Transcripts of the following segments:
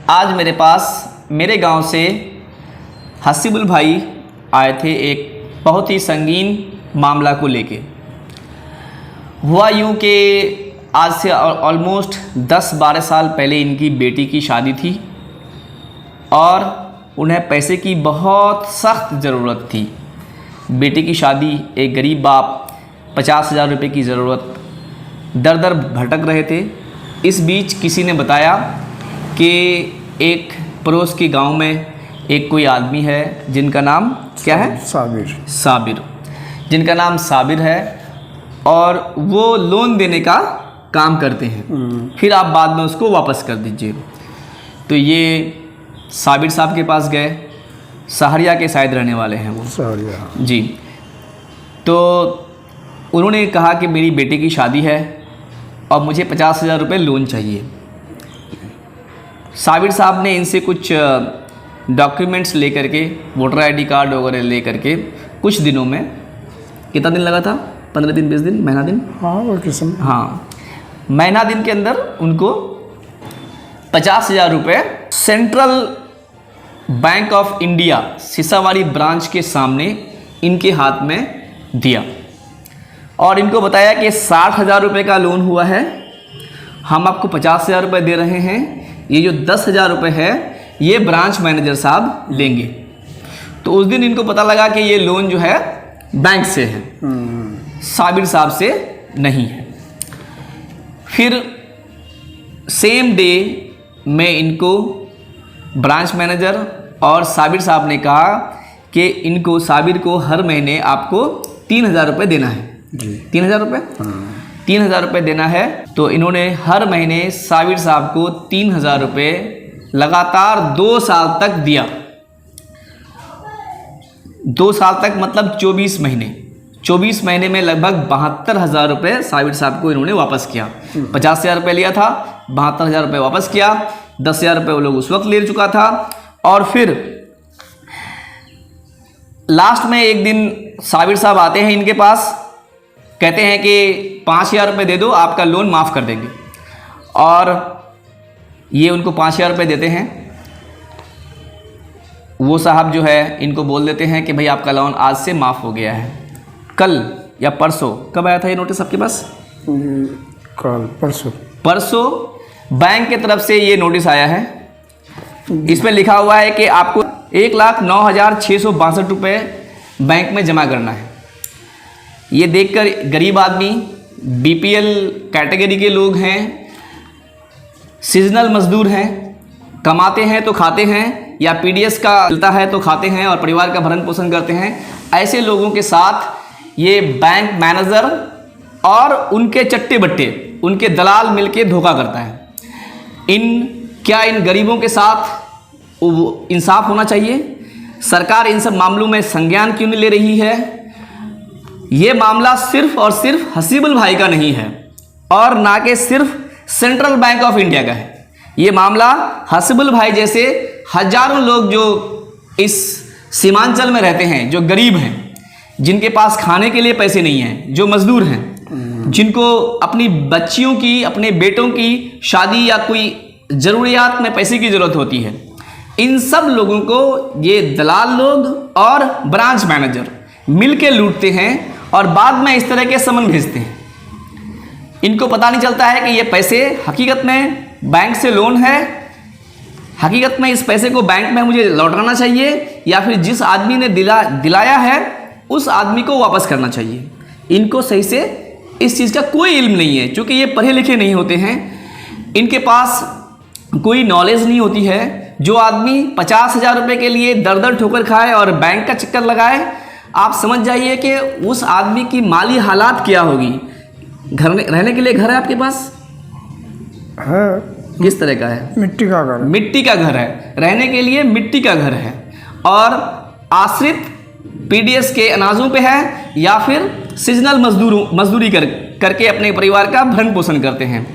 आज मेरे पास मेरे गांव से हसीबुल भाई आए थे एक बहुत ही संगीन मामला को लेके। हुआ यूँ कि आज से ऑलमोस्ट 10-12 साल पहले इनकी बेटी की शादी थी और उन्हें पैसे की बहुत सख्त ज़रूरत थी। बेटी की शादी, एक गरीब बाप 50,000 रुपये की ज़रूरत, दर दर भटक रहे थे। इस बीच किसी ने बताया कि एक पड़ोस के गांव में एक कोई आदमी है जिनका नाम क्या है? साबिर, जिनका नाम साबिर है और वो लोन देने का काम करते हैं, फिर आप बाद में उसको वापस कर दीजिए। तो ये साबिर साहब के पास गए, सहरिया के शायद रहने वाले हैं वो, सहरिया जी। तो उन्होंने कहा कि मेरी बेटी की शादी है और मुझे 50,000 रुपये लोन चाहिए। साबिर साहब ने इनसे कुछ डॉक्यूमेंट्स लेकर के, वोटर आईडी कार्ड वगैरह ले करके कुछ दिनों में, कितना दिन लगा था? 15 दिन, 20 दिन, महीना दिन? हाँ, महीना दिन के अंदर उनको 50,000 रुपये Central Bank of India Sisawadi branch के सामने इनके हाथ में दिया और इनको बताया कि 60,000 रुपये का लोन हुआ है, हम आपको 50,000 रुपये दे रहे हैं, ये जो 10,000 रुपये है ये ब्रांच मैनेजर साहब लेंगे। तो उस दिन इनको पता लगा कि ये लोन जो है बैंक से है, साबिर साहब से नहीं है। फिर सेम डे में इनको ब्रांच मैनेजर और साबिर साहब ने कहा कि इनको, साबिर को हर महीने आपको 3,000 रुपये देना है। 3,000 रुपये? 3,000 रुपये देना है। तो इन्होंने हर महीने साबिर साहब को 3,000 रुपये लगातार 2 साल तक दिया। 2 साल तक मतलब 24 महीने। 24 महीने में लगभग 72,000 रुपये साबिर साहब को इन्होंने वापस किया। 50,000 रुपये लिया था, 72,000 रुपये वापस किया। 10,000 रुपये वो लोग उस वक्त ले चुका था। और फिर लास्ट में एक दिन साबिर साहब आते हैं इनके पास, कहते हैं कि 5,000 रुपये दे दो, आपका लोन माफ़ कर देंगे। और ये उनको 5,000 रुपये देते हैं। वो साहब जो है इनको बोल देते हैं कि भाई आपका लोन आज से माफ़ हो गया है। कल या परसों, कब आया था ये नोटिस आपके पास? कल, परसों बैंक की तरफ से ये नोटिस आया है। इसमें लिखा हुआ है कि आपको 1,09,662 रुपये बैंक में जमा करना है। ये देखकर गरीब आदमी, बीपीएल कैटेगरी के लोग हैं, सीजनल मजदूर हैं, कमाते हैं तो खाते हैं या पीडीएस का मिलता है तो खाते हैं और परिवार का भरण पोषण करते हैं, ऐसे लोगों के साथ ये बैंक मैनेजर और उनके चट्टे बट्टे, उनके दलाल मिलके धोखा करता है। क्या इन गरीबों के साथ इंसाफ होना चाहिए? सरकार इन सब मामलों में संज्ञान क्यों नहीं ले रही है? ये मामला सिर्फ और सिर्फ हसीबुल भाई का नहीं है और ना कि सिर्फ सेंट्रल बैंक ऑफ इंडिया का है। ये मामला हसीबुल भाई जैसे हजारों लोग जो इस सीमांचल में रहते हैं, जो गरीब हैं, जिनके पास खाने के लिए पैसे नहीं हैं, जो मजदूर हैं, जिनको अपनी बच्चियों की, अपने बेटों की शादी या कोई ज़रूरियात में पैसे की ज़रूरत होती है, इन सब लोगों को ये दलाल लोग और ब्रांच मैनेजर मिल के लूटते हैं और बाद में इस तरह के समन भेजते हैं। इनको पता नहीं चलता है कि ये पैसे हकीकत में बैंक से लोन है, हकीकत में इस पैसे को बैंक में मुझे लौटाना चाहिए या फिर जिस आदमी ने दिलाया है उस आदमी को वापस करना चाहिए। इनको सही से इस चीज़ का कोई इल्म नहीं है, क्योंकि ये पढ़े लिखे नहीं होते हैं, इनके पास कोई नॉलेज नहीं होती है। जो आदमी 50,000 रुपये के लिए दर दर ठोकर खाए और बैंक का चक्कर लगाए, आप समझ जाइए कि उस आदमी की माली हालात क्या होगी। घर में रहने के लिए घर है आपके पास? है। किस तरह का है? मिट्टी का घर। मिट्टी का घर है, रहने के लिए मिट्टी का घर है और आश्रित पीडीएस के अनाजों पे है या फिर सीजनल मजदूरी करके अपने परिवार का भरण पोषण करते हैं।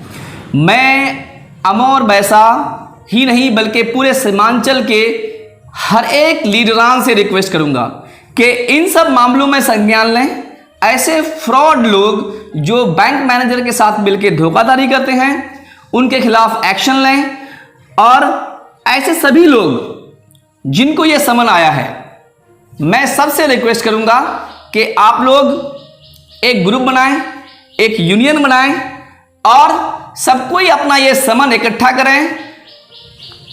मैं अमौर बैसा ही नहीं बल्कि पूरे सीमांचल के हर एक लीडरान से रिक्वेस्ट करूंगा कि इन सब मामलों में संज्ञान लें। ऐसे फ्रॉड लोग जो बैंक मैनेजर के साथ मिलकर धोखाधड़ी करते हैं, उनके खिलाफ एक्शन लें और ऐसे सभी लोग जिनको ये समन आया है, मैं सबसे रिक्वेस्ट करूंगा कि आप लोग एक ग्रुप बनाएं, एक यूनियन बनाएं और सब कोई अपना ये समन इकट्ठा करें।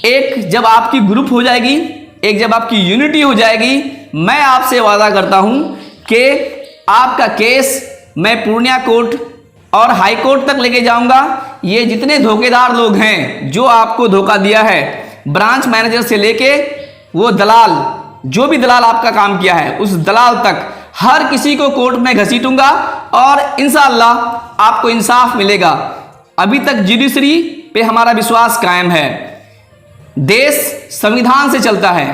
एक जब आपकी ग्रुप हो जाएगी, एक जब आपकी यूनिटी हो जाएगी, मैं आपसे वादा करता हूं कि आपका केस मैं पूर्णिया कोर्ट और हाई कोर्ट तक लेके जाऊंगा। ये जितने धोखेदार लोग हैं जो आपको धोखा दिया है, ब्रांच मैनेजर से लेके वो दलाल, जो भी दलाल आपका काम किया है उस दलाल तक, हर किसी को कोर्ट में घसीटूंगा और इंशाअल्लाह आपको इंसाफ मिलेगा। अभी तक जुडिशरी पे हमारा विश्वास कायम है। देश संविधान से चलता है।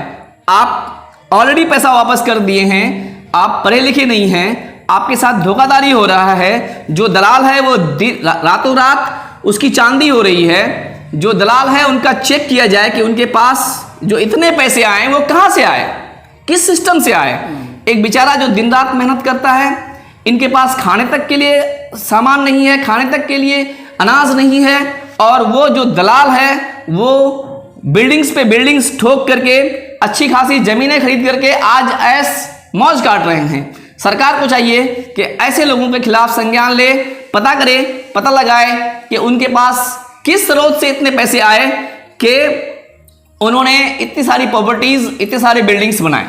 आप ऑलरेडी पैसा वापस कर दिए हैं, आप पढ़े लिखे नहीं हैं, आपके साथ धोखाधड़ी हो रहा है। जो दलाल है वो रातों रात उसकी चांदी हो रही है। जो दलाल है उनका चेक किया जाए कि उनके पास जो इतने पैसे आए वो कहां से आए, किस सिस्टम से आए। एक बेचारा जो दिन रात मेहनत करता है, इनके पास खाने तक के लिए सामान नहीं है, खाने तक के लिए अनाज नहीं है, और वो जो दलाल है वो बिल्डिंग्स पे बिल्डिंग्स ठोक करके, अच्छी खासी जमीनें खरीद करके आज ऐश मौज काट रहे हैं। सरकार को चाहिए कि ऐसे लोगों के खिलाफ संज्ञान ले, पता करे, पता लगाए कि उनके पास किस स्रोत से इतने पैसे आए कि उन्होंने इतनी सारी प्रॉपर्टीज, इतने सारे बिल्डिंग्स बनाए।